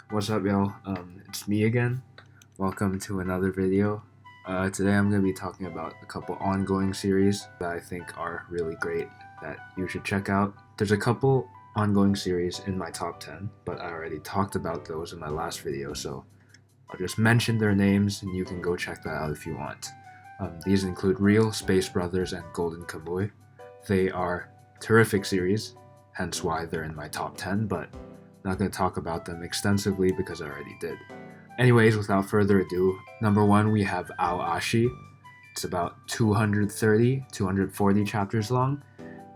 What's up, y'all? It's me again. Welcome to another video. Today I'm going to be talking about a couple ongoing series that I think are really great that you should check out. There's a couple ongoing series in my top 10, but I already talked about those in my last video, so I'll just mention their names and you can go check that out if you want. These include Real, Space Brothers, and Golden Kamuy. They are terrific series, hence why they're in my top 10, but not going to talk about them extensively because I already did. Anyways, without further ado, number one we have ashi. It's about 230, 240 chapters long.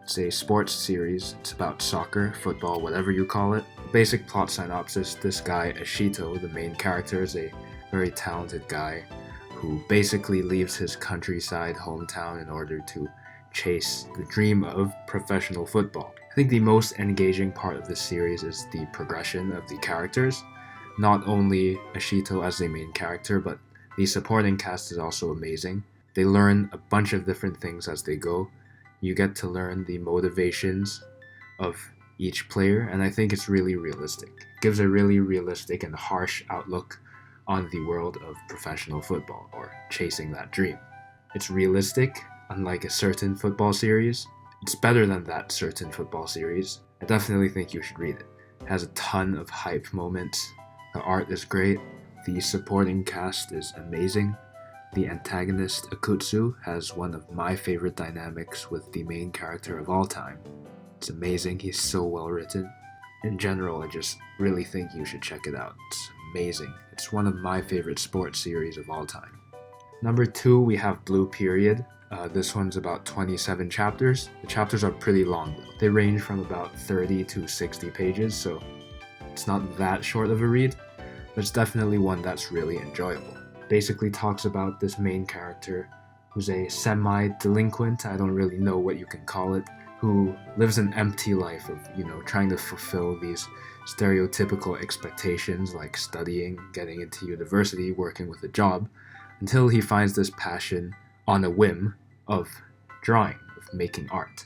It's a sports series. It's about soccer, football, whatever you call it. Basic plot synopsis: this guy Ashito, the main character, is a very talented guy who basically leaves his countryside hometown in order to chase the dream of professional football. I think the most engaging part of this series is the progression of the characters. Not only Ashito as the main character, but the supporting cast is also amazing. They learn a bunch of different things as they go. You get to learn the motivations of each player, and I think it's really realistic. It gives a really realistic and harsh outlook on the world of professional football, or chasing that dream. It's realistic, unlike a certain football series. It's better than that certain football series. I definitely think you should read it. It has a ton of hype moments. The art is great. The supporting cast is amazing. The antagonist, Akutsu, has one of my favorite dynamics with the main character of all time. It's amazing. He's so well written. In general, I just really think you should check it out. It's amazing. It's one of my favorite sports series of all time. Number two, we have Blue Period. This one's about 27 chapters. The chapters are pretty long though. They range from about 30 to 60 pages, so it's not that short of a read, but it's definitely one that's really enjoyable. Basically talks about this main character who's a semi-delinquent, I don't really know what you can call it, who lives an empty life of, trying to fulfill these stereotypical expectations like studying, getting into university, working with a job, until he finds this passion on a whim of drawing, of making art.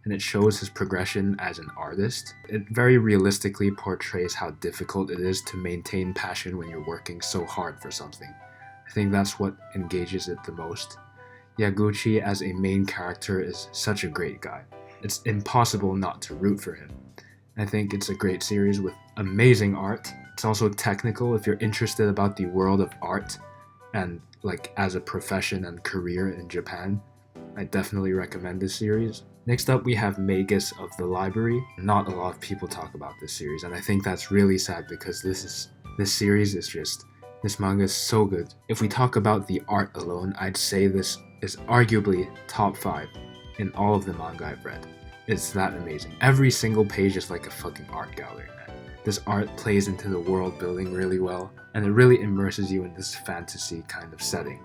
And it shows his progression as an artist. It very realistically portrays how difficult it is to maintain passion when you're working so hard for something. I think that's what engages it the most. Yaguchi as a main character is such a great guy. It's impossible not to root for him. I think it's a great series with amazing art. It's also technical if you're interested about the world of art and as a profession and career in Japan. I definitely recommend this series. Next up, we have Magus of the Library. Not a lot of people talk about this series, and I think that's really sad because this manga is so good. If we talk about the art alone, I'd say this is arguably top 5 in all of the manga I've read. It's that amazing. Every single page is like a fucking art gallery, man. This art plays into the world building really well, and it really immerses you in this fantasy kind of setting.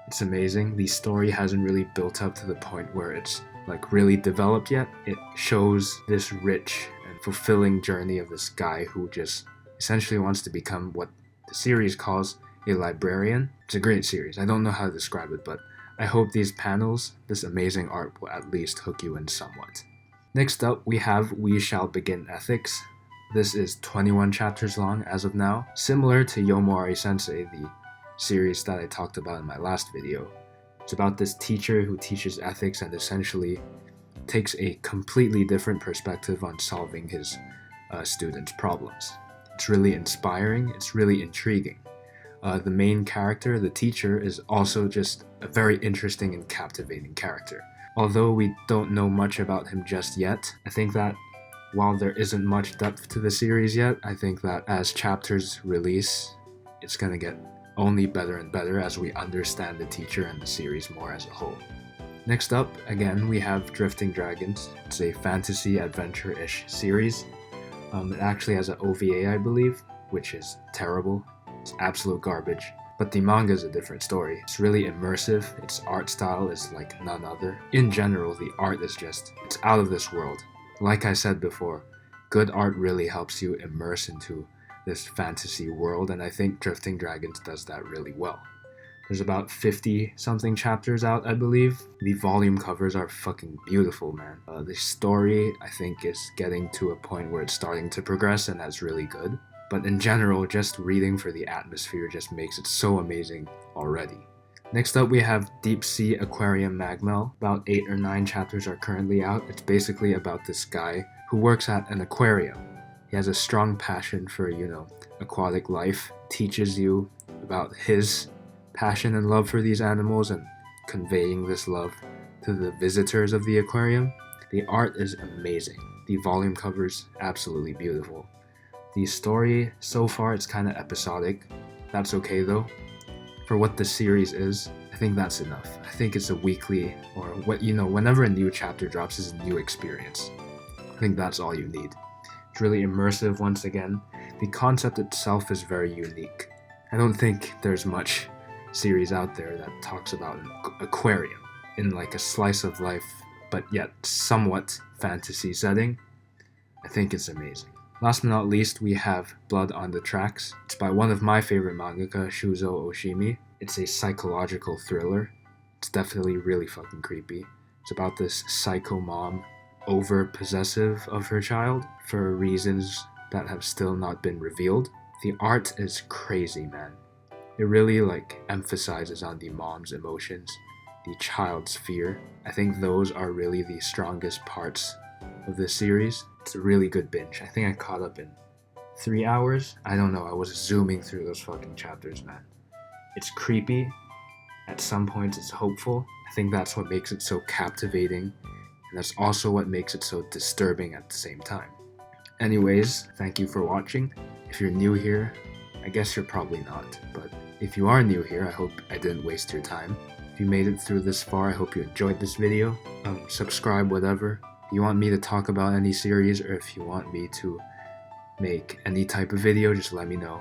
It's amazing. The story hasn't really built up to the point where it's really developed yet. It shows this rich and fulfilling journey of this guy who just essentially wants to become what the series calls a librarian. It's a great series. I don't know how to describe it, but I hope these panels, this amazing art, will at least hook you in somewhat. Next up, we have We Shall Begin Ethics. This is 21 chapters long as of now, similar to Yomori Sensei, the series that I talked about in my last video. It's about this teacher who teaches ethics and essentially takes a completely different perspective on solving his students' problems. It's really inspiring, it's really intriguing. The main character, the teacher, is also just a very interesting and captivating character. Although we don't know much about him just yet, I think that while there isn't much depth to the series yet, I think that as chapters release, it's gonna get only better and better as we understand the teacher and the series more as a whole. Next up, again, we have Drifting Dragons. It's a fantasy adventure-ish series. It actually has an OVA, I believe, which is terrible. It's absolute garbage. But the manga is a different story. It's really immersive. Its art style is like none other. In general, the art is it's out of this world. Like I said before, good art really helps you immerse into this fantasy world, and I think Drifting Dragons does that really well. There's about 50 something chapters out, I believe. The volume covers are fucking beautiful, man. The story, I think, is getting to a point where it's starting to progress, and that's really good. but in general, just reading for the atmosphere just makes it so amazing already. Next up, we have Deep Sea Aquarium MAGMELL. About 8 or 9 chapters are currently out. It's basically about this guy who works at an aquarium. He has a strong passion for, aquatic life, teaches you about his passion and love for these animals and conveying this love to the visitors of the aquarium. The art is amazing. The volume covers absolutely beautiful. The story, so far, it's kind of episodic. That's okay though. For what the series is, I think that's enough. I think it's a weekly, or whenever a new chapter drops is a new experience. I think that's all you need. It's really immersive once again. The concept itself is very unique. I don't think there's much series out there that talks about an aquarium in like a slice of life, but yet somewhat fantasy setting. I think it's amazing. Last but not least, we have Blood on the Tracks. It's by one of my favorite mangaka, Shuzo Oshimi. It's a psychological thriller. It's definitely really fucking creepy. It's about this psycho mom, over-possessive of her child for reasons that have still not been revealed. The art is crazy, man. It really emphasizes on the mom's emotions, the child's fear. I think those are really the strongest parts of this series. It's a really good binge. I think I caught up in 3 hours. I don't know, I was zooming through those fucking chapters, man. It's creepy. At some points it's hopeful. I think that's what makes it so captivating, and that's also what makes it so disturbing at the same time. Anyways, thank you for watching. If you're new here, I guess you're probably not, but if you are new here, I hope I didn't waste your time. If you made it through this far, I hope you enjoyed this video. Subscribe, whatever. If you want me to talk about any series, or if you want me to make any type of video, just let me know.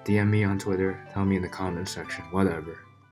DM me on Twitter, tell me in the comment section, whatever.